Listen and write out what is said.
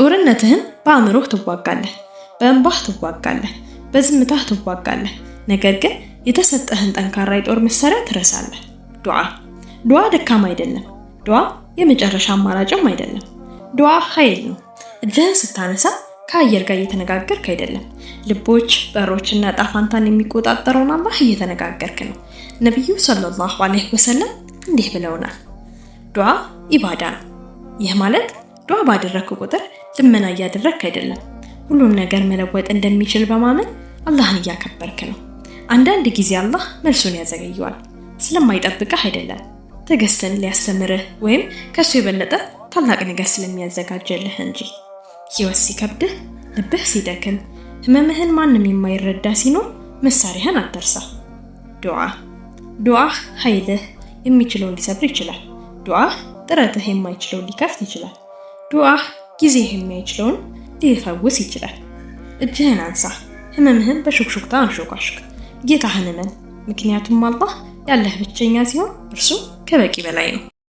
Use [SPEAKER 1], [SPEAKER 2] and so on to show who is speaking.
[SPEAKER 1] ጦርነትህን በአእምሮህ ትዋጋለህ፣ በእንባህ ትዋጋለህ፣ በዝምታህ ትዋጋለህ። ነገር ግን የተሰጠህን ጠንካራ የጦር መሳሪያ ትረሳለህ። ዱዓ ደካማ አይደለም። ዱዓ የመጨረሻ አማራጭም አይደለም። ዱዓ ኃይል ነው። እጅህን ስታነሳ ከአየር ጋር እየተነጋገርክ አይደለም። ልቦች፣ በሮችና ጣፋንታን የሚቆጣጠረውን አላህ እየተነጋገርክ ነው። ነብዩ ሰለላሁ ዐለይሂ ወሰለም እንዲህ ብለውናል፣ ዱዓ ኢባዳ ነው። ይህ ማለት ዱዓ ባደረክ ቁጥር ልመና እያደረክ አይደለም። ሁሉም ነገር መለወጥ እንደሚችል በማመን አላህን እያከበርክ ነው። አንዳንድ ጊዜ አላህ መልሱን ያዘገየዋል፣ ስለማይጠብቅህ አይደለም፣ ትዕግስትን ሊያስተምርህ ወይም ከሱ የበለጠ ታላቅ ነገር ስለሚያዘጋጅልህ እንጂ። ህይወት ሲከብድህ፣ ልብህ ሲደክም፣ ህመምህን ማንም የማይረዳ ሲኖር መሳሪያህን አትርሳ። ዱዓ ኃይልህ የሚችለውን ሊሰብር ይችላል። ዱዓ ጥረትህ የማይችለውን ሊከፍት ይችላል። ዱዓ ጊዜህ የማይችለውን ሊፈውስ ይችላል። እጅህን አንሳ፣ ህመምህን በሹክሹክታ አንሾካሹክ፣ ጌታህን እመን። ምክንያቱም አላህ ያለህ ብቸኛ ሲሆን እርሱ ከበቂ በላይ ነው።